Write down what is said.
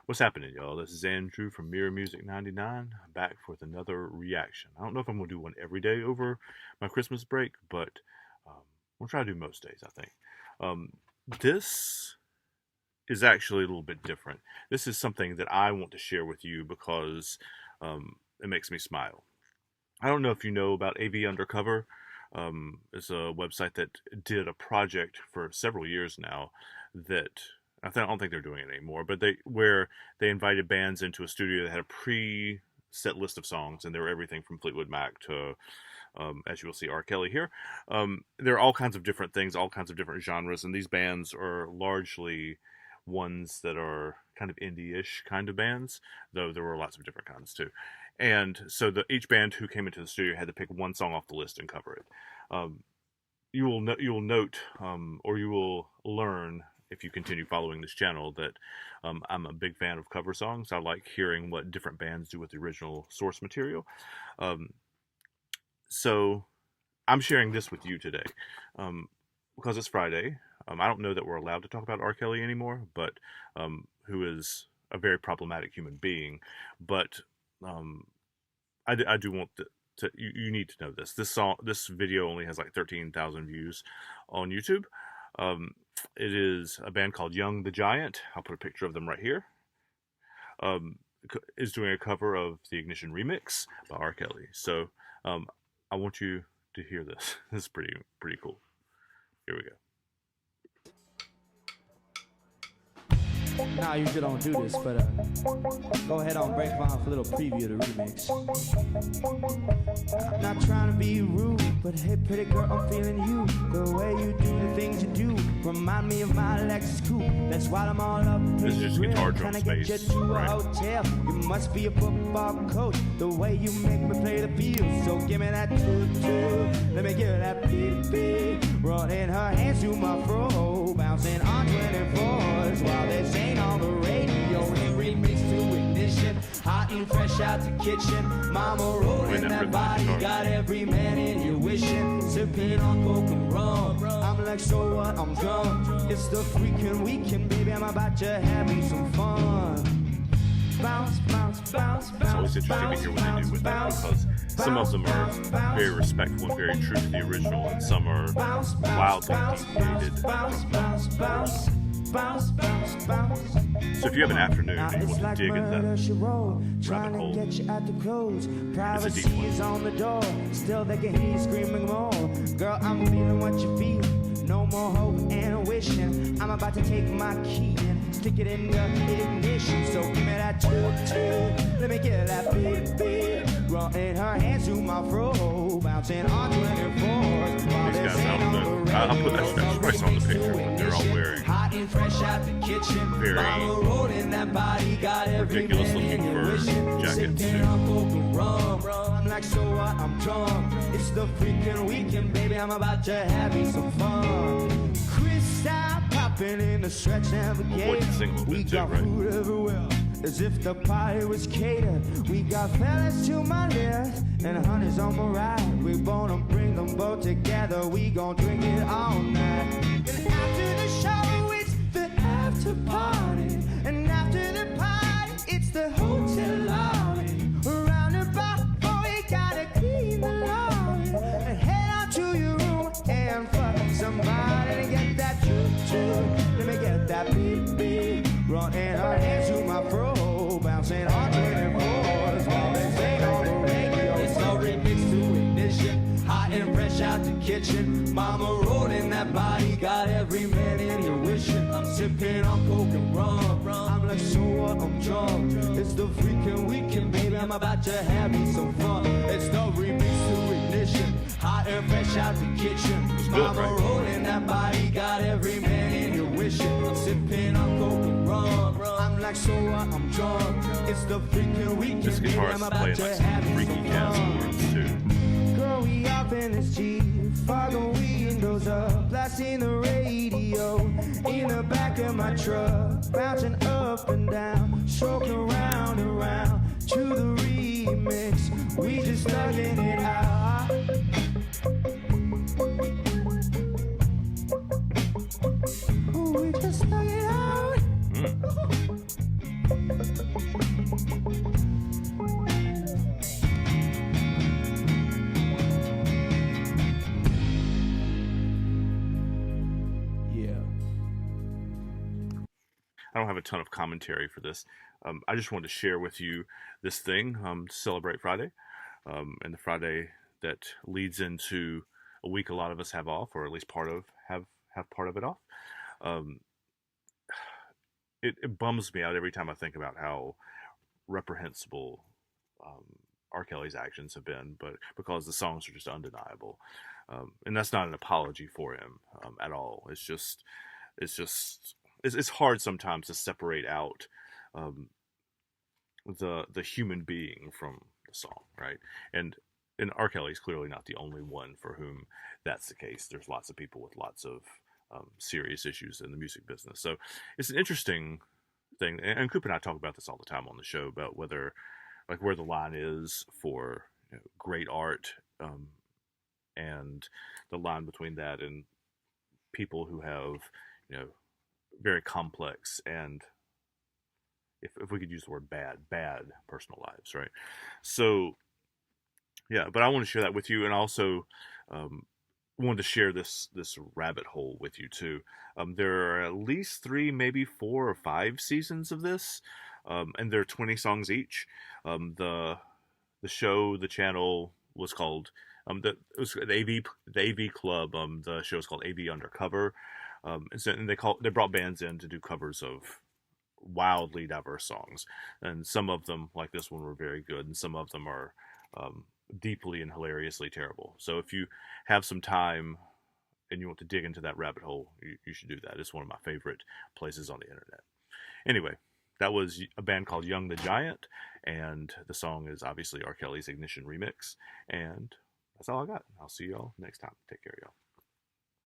What's happening, y'all? This is Andrew from Mirror Music 99, back with another reaction. I don't know if I'm going to do one every day over my Christmas break, but we'll try to do most days, I think. This is actually a little bit different. This is something that I want to share with you because it makes me smile. I don't know if you know about AV Undercover. It's a website that did a project for several years now that I don't think they're doing it anymore, but where they invited bands into a studio that had a pre-set list of songs, and there were everything from Fleetwood Mac to, as you will see, R. Kelly here. There are all kinds of different things, all kinds of different genres, and these bands are largely ones that are kind of indie-ish kind of bands, though there were lots of different kinds too. And so each band who came into the studio had to pick one song off the list and cover it. You will note, or you will learn if you continue following this channel, that I'm a big fan of cover songs. I like hearing what different bands do with the original source material. So I'm sharing this with you today because it's Friday. I don't know that we're allowed to talk about R. Kelly anymore, but who is a very problematic human being. But I do want you need to know this. This video only has like 13,000 views on YouTube. It is a band called Young the Giant. I'll put a picture of them right here. Is doing a cover of the Ignition remix by R. Kelly. So I want you to hear this. This is pretty cool. Here we go. Nah, I usually don't do this, but go ahead on break down for a little preview of the remix. I'm not trying to be rude, but hey, pretty girl, I'm feeling you. The way you do the things you do remind me of my Lexus coupe. That's why I'm all up. This is just guitar drum space, get you to a hotel. You must be a football coach. The way you make me play the field. So give me that toot-toot. Let me give her that beep-beep. Running her hands through my fro, bouncing on 24s while they sing on the radio. Remix to Ignition, hot and fresh out the kitchen. Mama rolling that body, got every man in here wishing. Sipping on coke and rum. I'm like, so what? I'm drunk. It's the freaking weekend, baby. I'm about to have me some fun. Bounce, bounce, bounce, bounce. It's always interesting to hear what they do with that, because some of them are very respectful and very true to the original, and some are wildly deviated. So if you have an afternoon and you want to dig in that rabbit hole, it's a deep one. On the door, still they can hear you screaming more. Girl, I'm feeling what you feel. No more hope and wishing. I'm about to take my key and stick it in the ignition. So give me that toot-toot. Let me get that beep-beep. Running her hands through my fro, bouncing on 24s. These guys, I don't know. I'll put that price on the picture, but they're all wearing Fresh out the kitchen, very that body, got ridiculous looking fur jackets too. I'm like, so what? I'm drunk. It's the freaking weekend, baby. I'm about to have me some fun. Crystal popping in the stretch navigate. We got food everywhere, as if the party was catered. We got fellas to my left and honeys on my right. We wanna bring them both together. We gon' drink it all night. And after the show, it's the after party. And after the party, it's the hotel lobby. Around the bar, oh, we gotta clean the lobby. And head out to your room and fuck somebody to get that toot-toot. Let me get that beep-beep. Running her hands through my fro, bouncing on 24s while they sing on the radio. It's all remixed to Ignition, hot and fresh out the kitchen. Mama rolling that body, got every man in here wishing. I'm sipping on coke and rum. I'm like, so what? I'm drunk. It's the freaking weekend, baby. I'm about to have me some fun. It's the remix to Ignition, hot and fresh out the kitchen. Mama rolling that body, got every man in here wishing. I'm sipping on coke and rum. I'm like, so what? I'm drunk. It's the freaking weekend. This guitarist playing like some freaky jazz chords too. Girl, we up in this Jeep, fogging windows up, blasting the radio in the back of my truck, bouncing up and down, stroking round and round to the remix. We just thugging it out. Ooh, we just thug it out. I don't have a ton of commentary for this. I just wanted to share with you this thing to celebrate Friday, and the Friday that leads into a week a lot of us have off, or at least have part of it off. Um, it bums me out every time I think about how reprehensible um, R. Kelly's actions have been, but because the songs are just undeniable, and that's not an apology for him at all. It's hard sometimes to separate out um, the human being from the song, right? And and R. Kelly's clearly not the only one for whom that's the case. There's lots of people with lots of serious issues in the music business. So it's an interesting thing. And Coop and I talk about this all the time on the show about whether, like, where the line is for great art and the line between that and people who have, you know, very complex and if we could use the word bad personal lives, right? So yeah, but I want to share that with you, and also um, wanted to share this rabbit hole with you too. There are at least three, maybe 4 or 5 seasons of this, and they're 20 songs each. The channel was called it was the AV Club. The show is called AV Undercover, and they brought bands in to do covers of wildly diverse songs, and some of them, like this one, were very good, and some of them are um, deeply and hilariously terrible. So if you have some time and you want to dig into that rabbit hole, you should do that. It's one of my favorite places on the internet. Anyway, that was a band called Young the Giant, and the song is obviously R. Kelly's Ignition remix. And that's all I got. I'll see y'all next time. Take care, y'all.